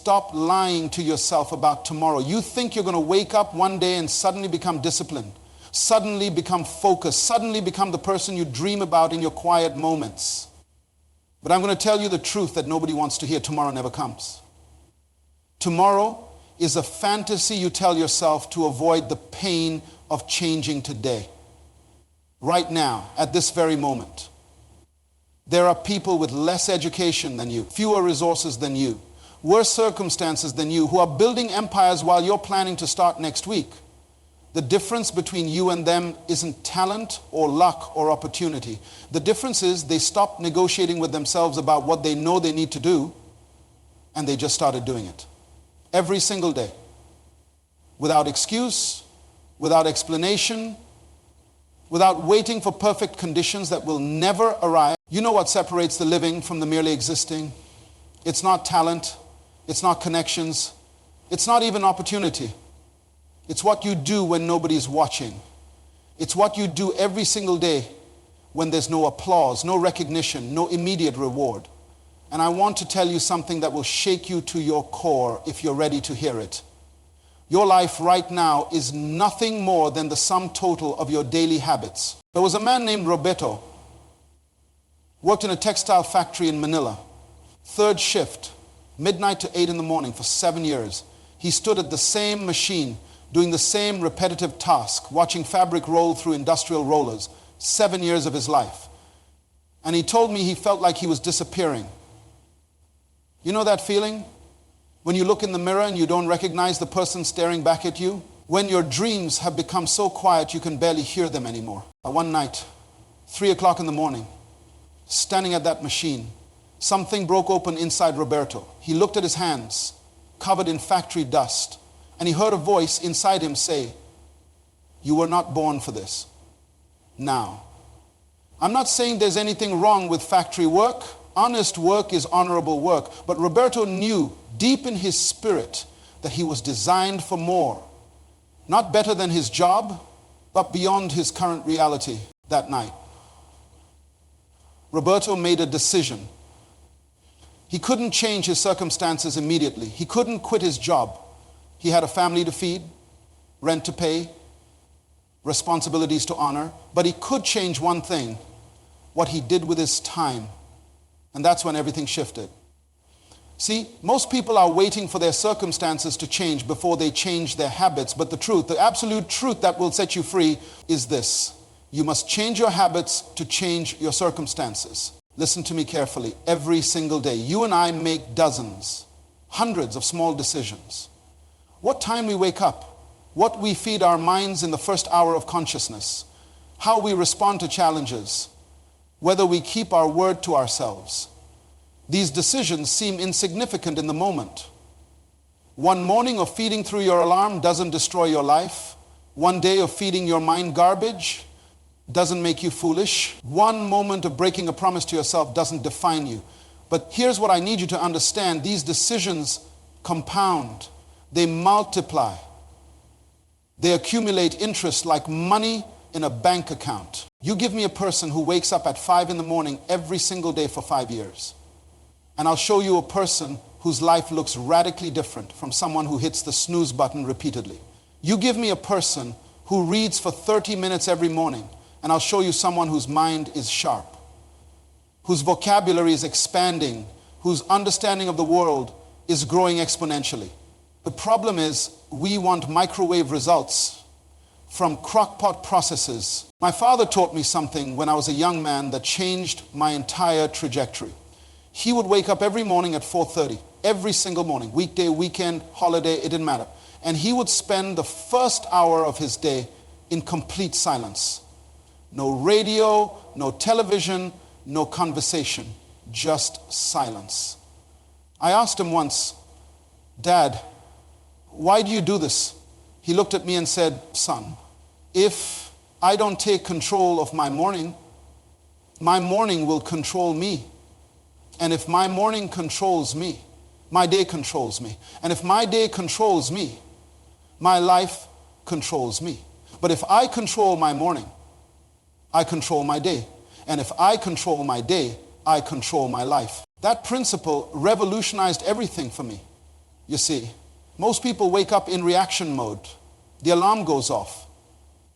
stop lying to yourself about tomorrow. You think you're going to wake up one day and suddenly become disciplined, suddenly become focused, suddenly become the person you dream about in your quiet moments. But I'm going to tell you the truth that nobody wants to hear. Tomorrow never comes. Tomorrow is a fantasy you tell yourself to avoid the pain of changing today. Right now, at this very moment. There are people with less education than you, fewer resources than you, worse circumstances than you, who are building empires while you're planning to start next week. The difference between you and them isn't talent or luck or opportunity. The difference is they stopped negotiating with themselves about what they know they need to do, and they just started doing it. Every single day. Without excuse, without explanation, without waiting for perfect conditions that will never arrive. You know what separates the living from the merely existing? It's not talent. It's not connections. It's not even opportunity. It's what you do when nobody's watching. It's what you do every single day when there's no applause, no recognition, no immediate reward. And I want to tell you something that will shake you to your core if you're ready to hear it. Your life right now is nothing more than the sum total of your daily habits. There was a man named Roberto, worked in a textile factory in Manila. Third shift, midnight to 8 in the morning for 7 years. He stood at the same machine, doing the same repetitive task, watching fabric roll through industrial rollers, 7 years of his life. And he told me he felt like he was disappearing. You know that feeling? When you look in the mirror and you don't recognize the person staring back at you? When your dreams have become so quiet you can barely hear them anymore. One night, 3 o'clock in the morning, standing at that machine, something broke open inside Roberto. He looked at his hands, covered in factory dust, and he heard a voice inside him say, "You were not born for this. Now." I'm not saying there's anything wrong with factory work. Honest work is honorable work. But Roberto knew deep in his spirit that he was designed for more. Not better than his job, but beyond his current reality. That night, Roberto made a decision. He couldn't change his circumstances immediately. He couldn't quit his job. He had a family to feed, rent to pay, responsibilities to honor. But he could change one thing, what he did with his time. And that's when everything shifted. See, most people are waiting for their circumstances to change before they change their habits. But the truth, the absolute truth that will set you free is this. You must change your habits to change your circumstances. Listen to me carefully. Every single day, you and I make dozens, hundreds of small decisions. What time we wake up, what we feed our minds in the first hour of consciousness, how we respond to challenges, whether we keep our word to ourselves. These decisions seem insignificant in the moment. One morning of feeding through your alarm doesn't destroy your life. One day of feeding your mind garbage doesn't make you foolish. One moment of breaking a promise to yourself doesn't define you. But here's what I need you to understand. These decisions compound. They multiply. They accumulate interest like money in a bank account. You give me a person who wakes up at 5 in the morning every single day for 5 years. And I'll show you a person whose life looks radically different from someone who hits the snooze button repeatedly. You give me a person who reads for 30 minutes every morning, and I'll show you someone whose mind is sharp, whose vocabulary is expanding, whose understanding of the world is growing exponentially. The problem is we want microwave results from crockpot processes. My father taught me something when I was a young man that changed my entire trajectory. He would wake up every morning at 4:30, every single morning, weekday, weekend, holiday, it didn't matter. And he would spend the first hour of his day in complete silence. No radio, no television, no conversation, just silence. I asked him once, "Dad, why do you do this?" He looked at me and said, "Son, if I don't take control of my morning will control me. And if my morning controls me, my day controls me. And if my day controls me, my life controls me. But if I control my morning, I control my day. And if I control my day, I control my life." That principle revolutionized everything for me. you see. Most people wake up in reaction mode. The alarm goes off,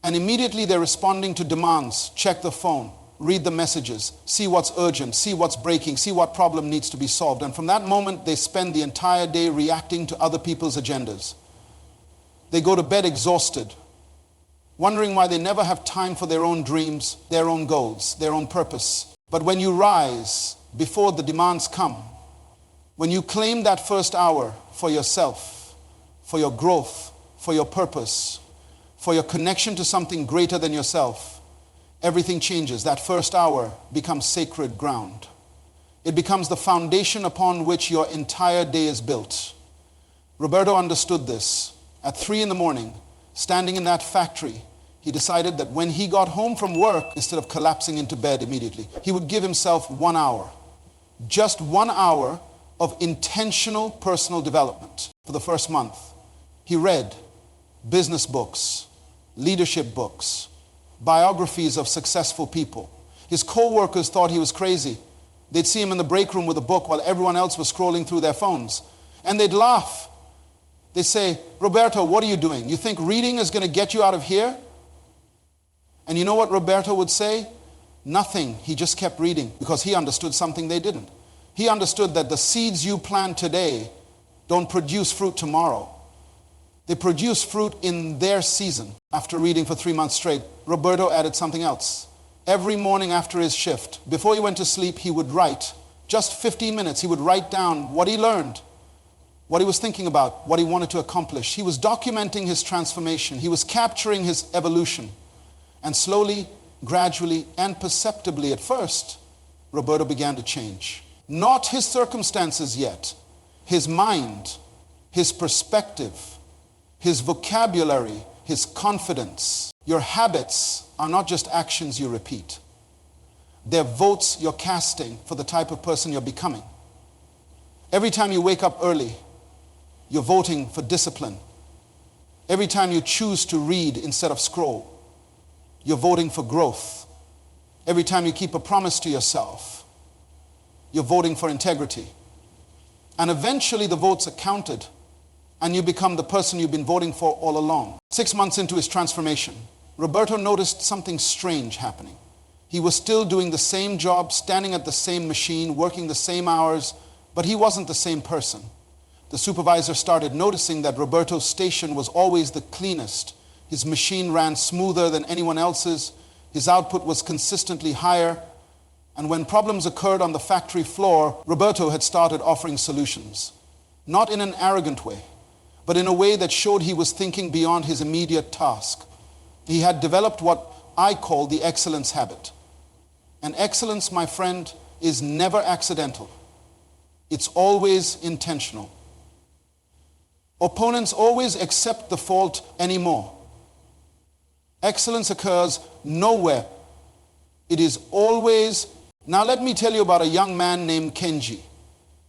and immediately they're responding to demands. Check the phone, read the messages, see what's urgent, see what's breaking, see what problem needs to be solved. And from that moment, they spend the entire day reacting to other people's agendas. They go to bed exhausted, wondering why they never have time for their own dreams, their own goals, their own purpose. But when you rise before the demands come, when you claim that first hour for yourself, for your growth, for your purpose, for your connection to something greater than yourself, everything changes. That first hour becomes sacred ground. It becomes the foundation upon which your entire day is built. Roberto understood this. At 3 a.m, standing in that factory, he decided that when he got home from work, instead of collapsing into bed immediately, he would give himself 1 hour. Just 1 hour of intentional personal development. For the first month, he read business books, leadership books, biographies of successful people. His co-workers thought he was crazy. They'd see him in the break room with a book while everyone else was scrolling through their phones. And they'd laugh. They'd say, "Roberto, what are you doing? You think reading is going to get you out of here?" And you know what Roberto would say? Nothing. He just kept reading because he understood something they didn't. He understood that the seeds you plant today don't produce fruit tomorrow. They produce fruit in their season. After reading for 3 months straight, Roberto added something else. Every morning after his shift, before he went to sleep, he would write. Just 15 minutes, he would write down what he learned, what he was thinking about, what he wanted to accomplish. He was documenting his transformation. He was capturing his evolution. And slowly, gradually, and perceptibly at first, Roberto began to change. Not his circumstances yet, his mind, his perspective, his vocabulary, his confidence. Your habits are not just actions you repeat. They're votes you're casting for the type of person you're becoming. Every time you wake up early, you're voting for discipline. Every time you choose to read instead of scroll, you're voting for growth. Every time you keep a promise to yourself, you're voting for integrity. And eventually the votes are counted and you become the person you've been voting for all along. 6 months into his transformation, Roberto noticed something strange happening. He was still doing the same job, standing at the same machine, working the same hours, but he wasn't the same person. The supervisor started noticing that Roberto's station was always the cleanest. His machine ran smoother than anyone else's. His output was consistently higher. And when problems occurred on the factory floor, Roberto had started offering solutions. Not in an arrogant way, but in a way that showed he was thinking beyond his immediate task. He had developed what I call the excellence habit. And excellence, my friend, is never accidental. It's always intentional. Opponents always accept the fault anymore. Excellence occurs nowhere. It is always. Now let me tell you about a young man named Kenji.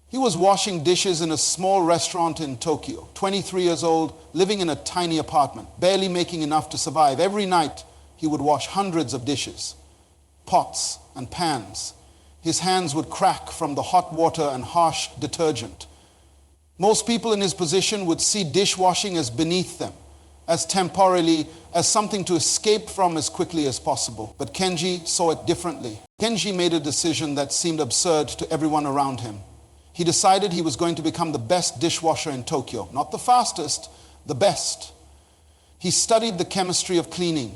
He was washing dishes in a small restaurant in Tokyo, 23 years old, living in a tiny apartment, barely making enough to survive. Every night he would wash hundreds of dishes, pots and pans. His hands would crack from the hot water and harsh detergent. Most people in his position would see dishwashing as beneath them, as temporarily, as something to escape from as quickly as possible. But Kenji saw it differently. Kenji made a decision that seemed absurd to everyone around him. He decided he was going to become the best dishwasher in Tokyo. Not the fastest, the best. He studied the chemistry of cleaning.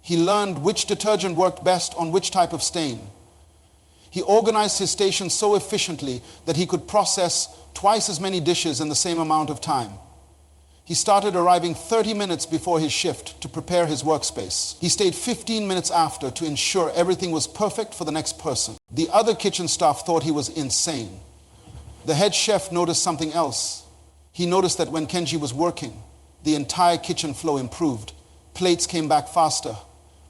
He learned which detergent worked best on which type of stain. He organized his station so efficiently that he could process twice as many dishes in the same amount of time. He started arriving 30 minutes before his shift to prepare his workspace. He stayed 15 minutes after to ensure everything was perfect for the next person. The other kitchen staff thought he was insane. The head chef noticed something else. He noticed that when Kenji was working, the entire kitchen flow improved. Plates came back faster.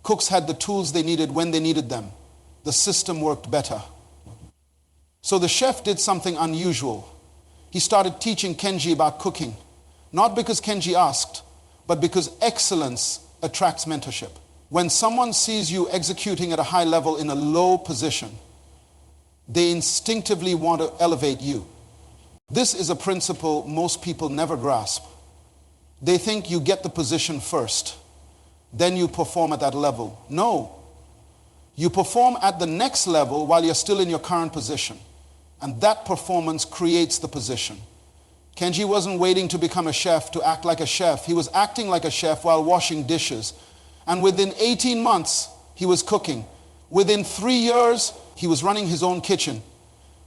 Cooks had the tools they needed when they needed them. The system worked better. So the chef did something unusual. He started teaching Kenji about cooking. Not because Kenji asked, but because excellence attracts mentorship. When someone sees you executing at a high level in a low position, they instinctively want to elevate you. This is a principle most people never grasp. They think you get the position first, then you perform at that level. No. You perform at the next level while you're still in your current position. And that performance creates the position. Kenji wasn't waiting to become a chef to act like a chef. He was acting like a chef while washing dishes. And within 18 months, he was cooking. Within 3 years, he was running his own kitchen.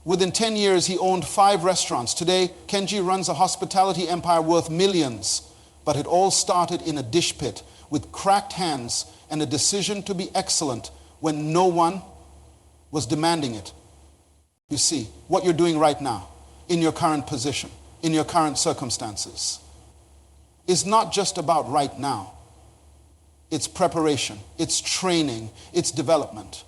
Within 10 years, he owned 5 restaurants. Today, Kenji runs a hospitality empire worth millions. But it all started in a dish pit with cracked hands and a decision to be excellent when no one was demanding it. You see, what you're doing right now, in your current position, in your current circumstances, is not just about right now. It's preparation, it's training, it's development.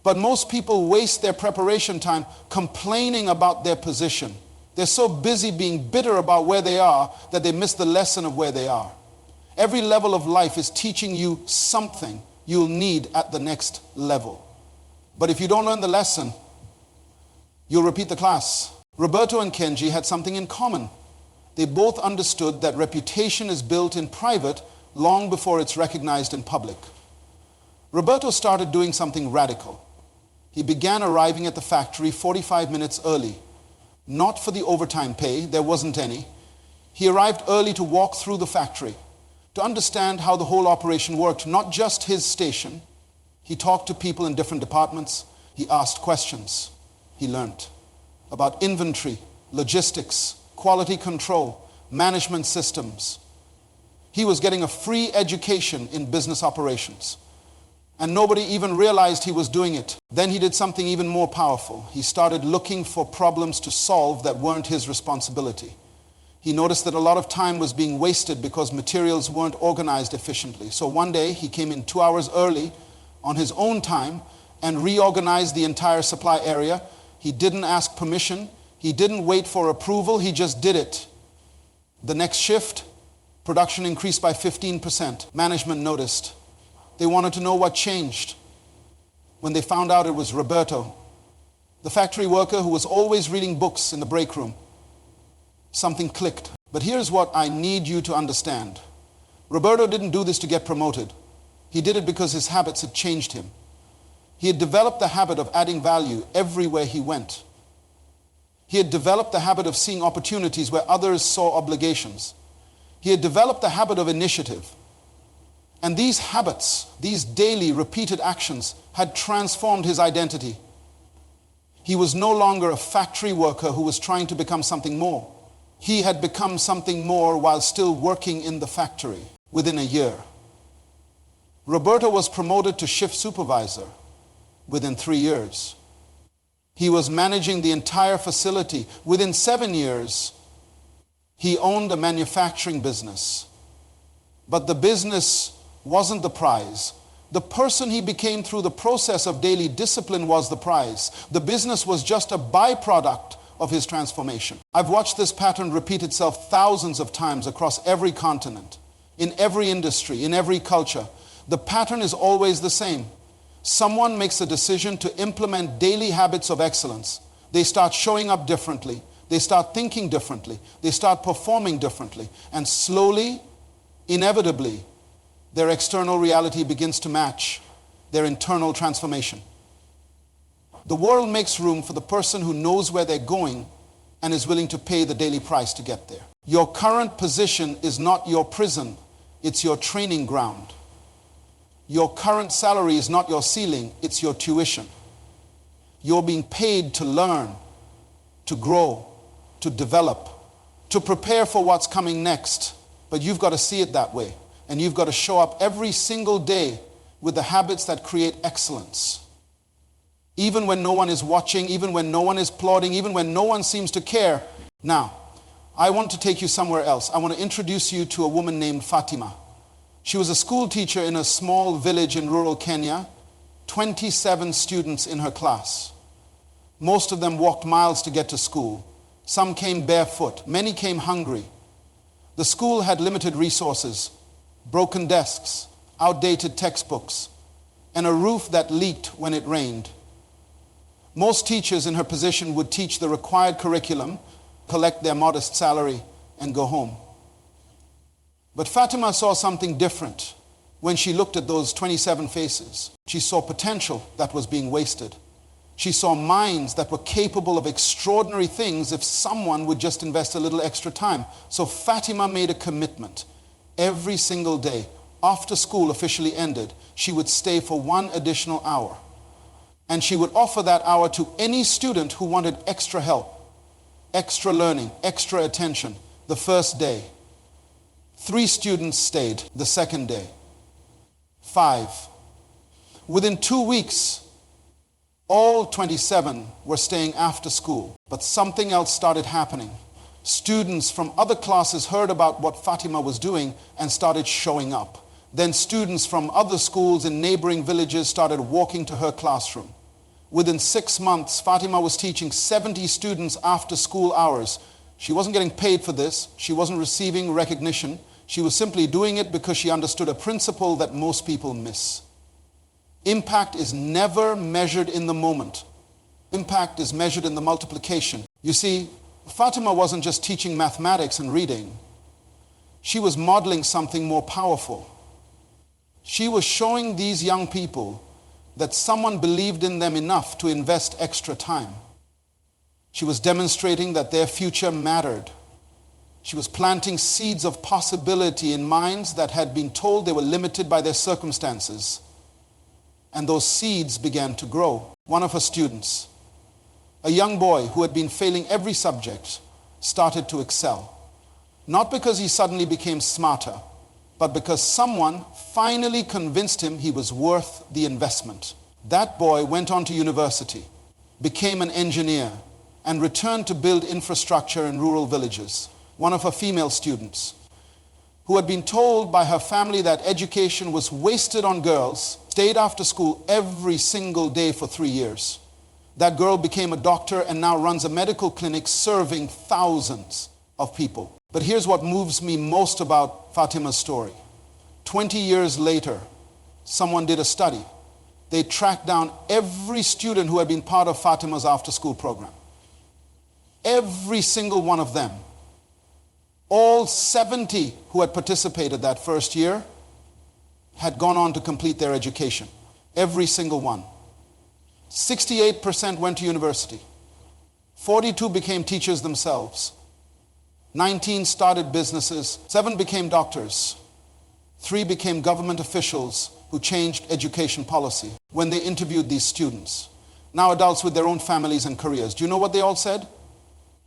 But most people waste their preparation time complaining about their position. They're so busy being bitter about where they are that they miss the lesson of where they are. Every level of life is teaching you something you'll need at the next level. But if you don't learn the lesson, you'll repeat the class. Roberto and Kenji had something in common. They both understood that reputation is built in private long before it's recognized in public. Roberto started doing something radical. He began arriving at the factory 45 minutes early. Not for the overtime pay, there wasn't any. He arrived early to walk through the factory, to understand how the whole operation worked, not just his station. He talked to people in different departments. He asked questions. He learned about inventory, logistics, quality control, management systems. He was getting a free education in business operations. And nobody even realized he was doing it. Then he did something even more powerful. He started looking for problems to solve that weren't his responsibility. He noticed that a lot of time was being wasted because materials weren't organized efficiently. So one day he came in 2 hours early on his own time and reorganized the entire supply area. He didn't ask permission. He didn't wait for approval. He just did it. The next shift, production increased by 15%. Management noticed. They wanted to know what changed. When they found out it was Roberto, the factory worker who was always reading books in the break room, something clicked. But here's what I need you to understand. Roberto didn't do this to get promoted. He did it because his habits had changed him. He had developed the habit of adding value everywhere he went. He had developed the habit of seeing opportunities where others saw obligations. He had developed the habit of initiative. And these habits, these daily repeated actions, had transformed his identity. He was no longer a factory worker who was trying to become something more. He had become something more while still working in the factory. Within a year, Roberto was promoted to shift supervisor. Within 3 years, he was managing the entire facility. Within 7 years, he owned a manufacturing business. But the business wasn't the prize. The person he became through the process of daily discipline was the prize. The business was just a byproduct of his transformation. I've watched this pattern repeat itself thousands of times across every continent, in every industry, in every culture. The pattern is always the same. Someone makes a decision to implement daily habits of excellence. They start showing up differently. They start thinking differently. They start performing differently. And slowly, inevitably, their external reality begins to match their internal transformation. The world makes room for the person who knows where they're going and is willing to pay the daily price to get there. Your current position is not your prison, it's your training ground. Your current salary is not your ceiling, it's your tuition. You're being paid to learn, to grow, to develop, to prepare for what's coming next. But you've got to see it that way. And you've got to show up every single day with the habits that create excellence. Even when no one is watching, even when no one is applauding, even when no one seems to care. Now, I want to take you somewhere else. I want to introduce you to a woman named Fatima. She was a school teacher in a small village in rural Kenya, 27 students in her class. Most of them walked miles to get to school. Some came barefoot. Many came hungry. The school had limited resources, broken desks, outdated textbooks, and a roof that leaked when it rained. Most teachers in her position would teach the required curriculum, collect their modest salary, and go home. But Fatima saw something different when she looked at those 27 faces. She saw potential that was being wasted. She saw minds that were capable of extraordinary things if someone would just invest a little extra time. So Fatima made a commitment. Every single day, after school officially ended, she would stay for 1 additional hour. And she would offer that hour to any student who wanted extra help, extra learning, extra attention. The first day, 3 students stayed. The second day, 5. Within 2 weeks, all 27 were staying after school. But something else started happening. Students from other classes heard about what Fatima was doing and started showing up. Then students from other schools in neighboring villages started walking to her classroom. Within 6 months, Fatima was teaching 70 students after school hours. She wasn't getting paid for this. She wasn't receiving recognition. She was simply doing it because she understood a principle that most people miss. Impact is never measured in the moment. Impact is measured in the multiplication. You see, Fatima wasn't just teaching mathematics and reading. She was modeling something more powerful. She was showing these young people that someone believed in them enough to invest extra time. She was demonstrating that their future mattered. She was planting seeds of possibility in minds that had been told they were limited by their circumstances. And those seeds began to grow. One of her students, a young boy who had been failing every subject, started to excel. Not because he suddenly became smarter, but because someone finally convinced him he was worth the investment. That boy went on to university, became an engineer, and returned to build infrastructure in rural villages. One of her female students, who had been told by her family that education was wasted on girls, stayed after school every single day for 3 years. That girl became a doctor and now runs a medical clinic serving thousands of people. But here's what moves me most about Fatima's story. 20 years later, someone did a study. They tracked down every student who had been part of Fatima's after-school program. Every single one of them. All 70 who had participated that first year had gone on to complete their education. Every single one. 68% went to university. 42 became teachers themselves. 19 started businesses. 7 became doctors. 3 became government officials who changed education policy when they interviewed these students. Now adults with their own families and careers. Do you know what they all said?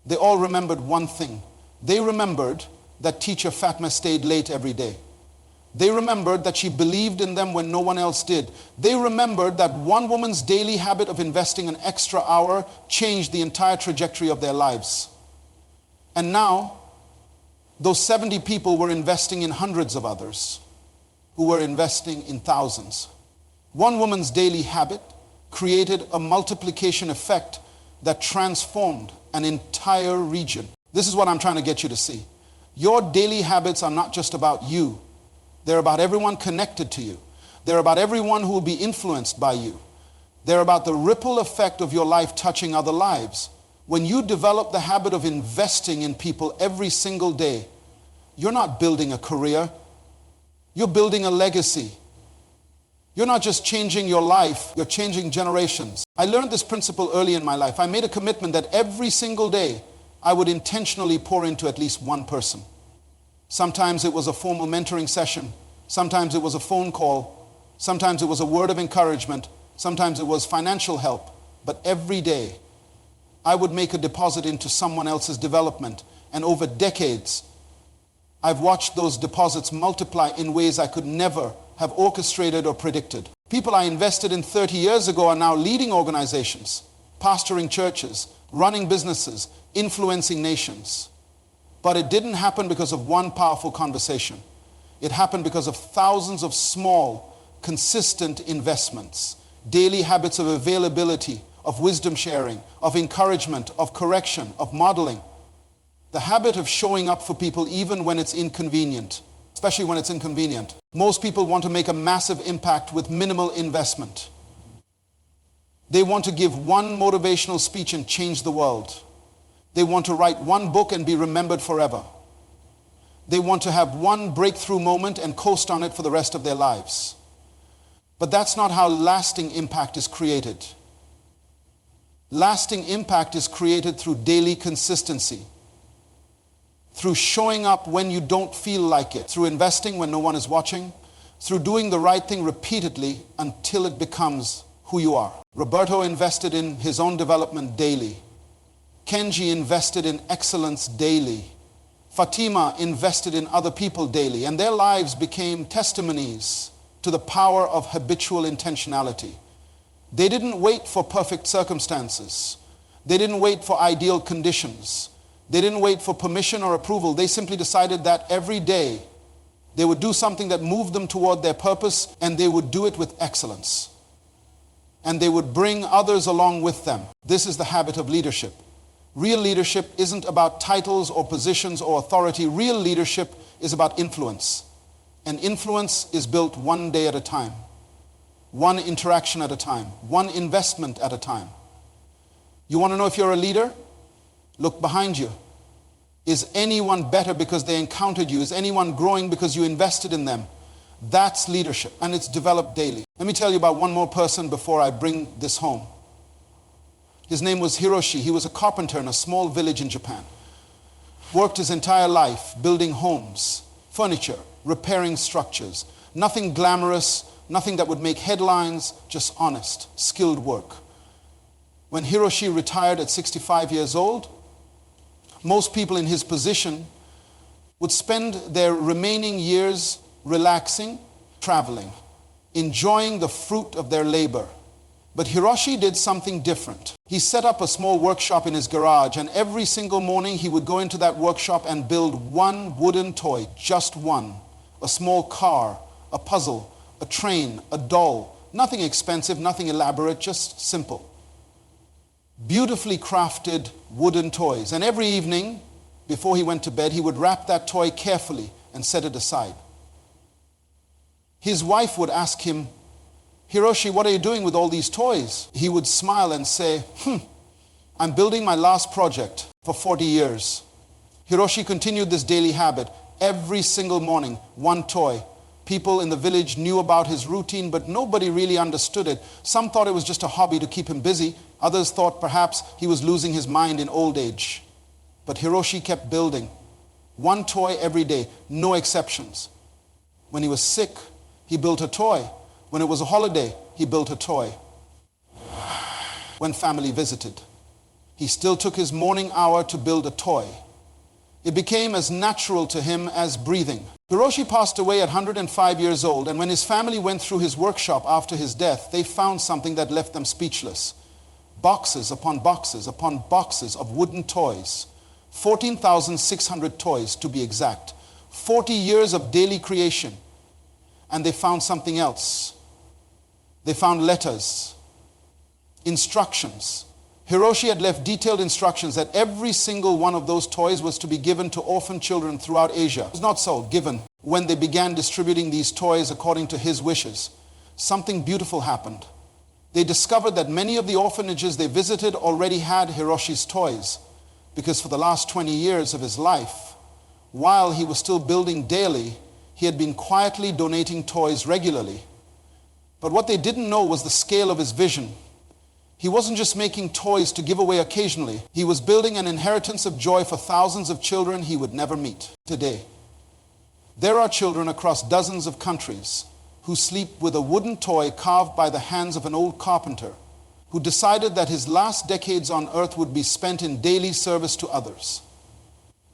They all remembered one thing. They remembered that teacher Fatma stayed late every day. They remembered that she believed in them when no one else did. They remembered that one woman's daily habit of investing an extra hour changed the entire trajectory of their lives. And now, those 70 people were investing in hundreds of others who were investing in thousands. One woman's daily habit created a multiplication effect that transformed an entire region. This is what I'm trying to get you to see. Your daily habits are not just about you. They're about everyone connected to you. They're about everyone who will be influenced by you. They're about the ripple effect of your life touching other lives. When you develop the habit of investing in people every single day, you're not building a career. You're building a legacy. You're not just changing your life, you're changing generations. I learned this principle early in my life. I made a commitment that every single day I would intentionally pour into at least one person. Sometimes it was a formal mentoring session. Sometimes it was a phone call. Sometimes it was a word of encouragement. Sometimes it was financial help. But every day, I would make a deposit into someone else's development. And over decades, I've watched those deposits multiply in ways I could never have orchestrated or predicted. People I invested in 30 years ago are now leading organizations, pastoring churches, running businesses, influencing nations. But it didn't happen because of one powerful conversation. It happened because of thousands of small, consistent investments, daily habits of availability, of wisdom sharing, of encouragement, of correction, of modeling. The habit of showing up for people even when it's inconvenient, especially when it's inconvenient. Most people want to make a massive impact with minimal investment. They want to give one motivational speech and change the world. They want to write one book and be remembered forever. They want to have one breakthrough moment and coast on it for the rest of their lives. But that's not how lasting impact is created. Lasting impact is created through daily consistency, through showing up when you don't feel like it, through investing when no one is watching, through doing the right thing repeatedly until it becomes who you are. Roberto invested in his own development daily. Kenji invested in excellence daily. Fatima invested in other people daily, and their lives became testimonies to the power of habitual intentionality. They didn't wait for perfect circumstances. They didn't wait for ideal conditions. They didn't wait for permission or approval. They simply decided that every day they would do something that moved them toward their purpose, and they would do it with excellence. And they would bring others along with them. This is the habit of leadership. Real leadership isn't about titles or positions or authority. Real leadership is about influence. And influence is built one day at a time, one interaction at a time, one investment at a time. You want to know if you're a leader? Look behind you. Is anyone better because they encountered you? Is anyone growing because you invested in them? That's leadership, and it's developed daily. Let me tell you about one more person before I bring this home. His name was Hiroshi. He was a carpenter in a small village in Japan. Worked his entire life building homes, furniture, repairing structures. Nothing glamorous, nothing that would make headlines, just honest, skilled work. When Hiroshi retired at 65 years old, most people in his position would spend their remaining years relaxing, traveling, enjoying the fruit of their labor. But Hiroshi did something different. He set up a small workshop in his garage, and every single morning he would go into that workshop and build one wooden toy, just one. A small car, a puzzle, a train, a doll. Nothing expensive, nothing elaborate, just simple. Beautifully crafted wooden toys. And every evening, before he went to bed, he would wrap that toy carefully and set it aside. His wife would ask him, "Hiroshi, what are you doing with all these toys?" He would smile and say, "I'm building my last project for 40 years." Hiroshi continued this daily habit. Every single morning, one toy. People in the village knew about his routine, but nobody really understood it. Some thought it was just a hobby to keep him busy. Others thought perhaps he was losing his mind in old age. But Hiroshi kept building. One toy every day, no exceptions. When he was sick, he built a toy. When it was a holiday, he built a toy. When family visited, he still took his morning hour to build a toy. It became as natural to him as breathing. Hiroshi passed away at 105 years old, and when his family went through his workshop after his death, they found something that left them speechless. Boxes upon boxes upon boxes of wooden toys. 14,600 toys to be exact. 40 years of daily creation. And they found something else. They found letters, instructions. Hiroshi had left detailed instructions that every single one of those toys was to be given to orphan children throughout Asia. It was not so, given. When they began distributing these toys according to his wishes, something beautiful happened. They discovered that many of the orphanages they visited already had Hiroshi's toys, because for the last 20 years of his life, while he was still building daily, he had been quietly donating toys regularly. But what they didn't know was the scale of his vision. He wasn't just making toys to give away occasionally. He was building an inheritance of joy for thousands of children he would never meet today. There are children across dozens of countries who sleep with a wooden toy carved by the hands of an old carpenter who decided that his last decades on earth would be spent in daily service to others.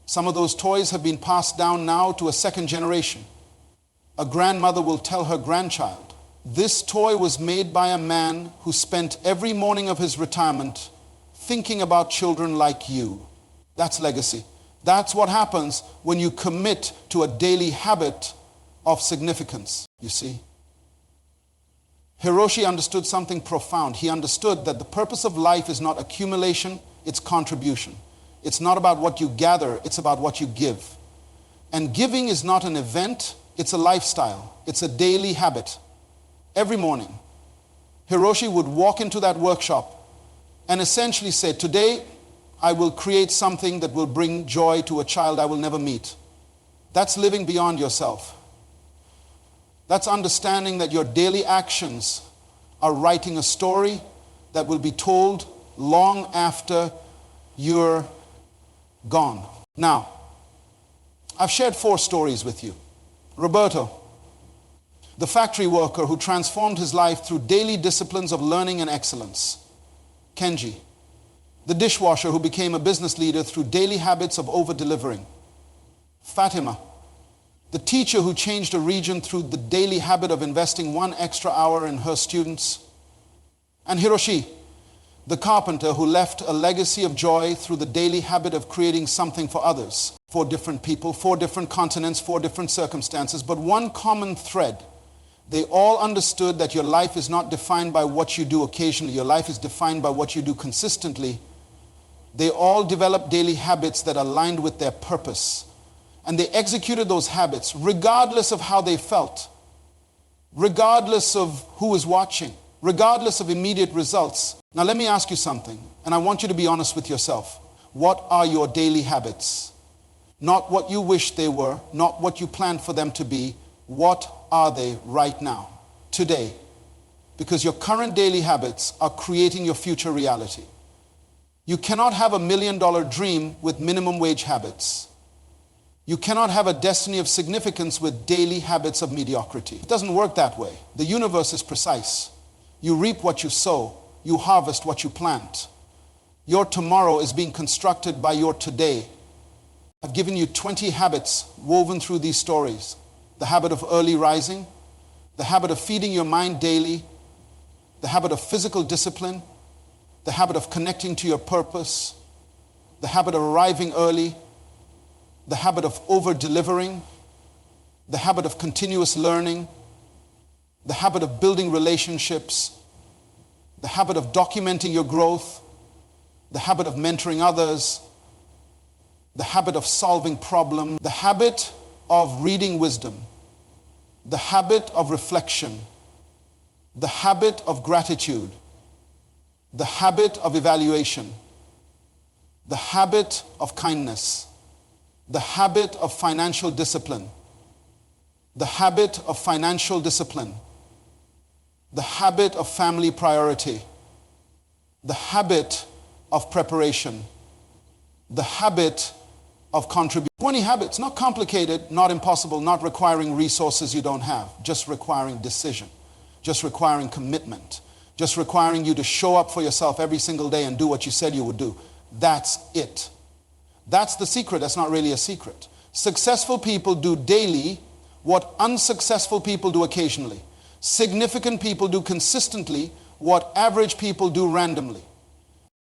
Some of those toys have been passed down now to a second generation. A grandmother will tell her grandchild, "This toy was made by a man who spent every morning of his retirement thinking about children like you." That's legacy. That's what happens when you commit to a daily habit of significance, you see. Hiroshi understood something profound. He understood that the purpose of life is not accumulation, it's contribution. It's not about what you gather, it's about what you give. And giving is not an event, it's a lifestyle. It's a daily habit. Every morning, Hiroshi would walk into that workshop and essentially say, "Today, I will create something that will bring joy to a child I will never meet. That's living beyond yourself. That's understanding that your daily actions are writing a story that will be told long after you're gone. Now, I've shared 4 stories with you. Roberto, the factory worker who transformed his life through daily disciplines of learning and excellence. Kenji, the dishwasher who became a business leader through daily habits of over-delivering. Fatima, the teacher who changed a region through the daily habit of investing 1 extra hour in her students. And Hiroshi, the carpenter who left a legacy of joy through the daily habit of creating something for others. 4 different people, 4 different continents, 4 different circumstances, but one common thread. They all understood that your life is not defined by what you do occasionally. Your life is defined by what you do consistently. They all developed daily habits that aligned with their purpose. And they executed those habits regardless of how they felt, regardless of who was watching, regardless of immediate results. Now let me ask you something, and I want you to be honest with yourself. What are your daily habits? Not what you wish they were, not what you planned for them to be. What are they right now, today? Because your current daily habits are creating your future reality. You cannot have $1 million dream with minimum wage habits. You cannot have a destiny of significance with daily habits of mediocrity. It doesn't work that way. The universe is precise. You reap what you sow. You harvest what you plant. Your tomorrow is being constructed by your today. I've given you 20 habits woven through these stories. The habit of early rising, the habit of feeding your mind daily, the habit of physical discipline, the habit of connecting to your purpose, the habit of arriving early, the habit of over-delivering, the habit of continuous learning, the habit of building relationships, the habit of documenting your growth, the habit of mentoring others, the habit of solving problems, the habit of reading wisdom, the habit of reflection, the habit of gratitude, the habit of evaluation, the habit of kindness, the habit of financial discipline, the habit of financial discipline, the habit of family priority, the habit of preparation, the habit of contribution. 20 habits, not complicated, not impossible, not requiring resources you don't have, just requiring decision, just requiring commitment, just requiring you to show up for yourself every single day and do what you said you would do. That's it. That's the secret. That's not really a secret. Successful people do daily what unsuccessful people do occasionally. Significant people do consistently what average people do randomly.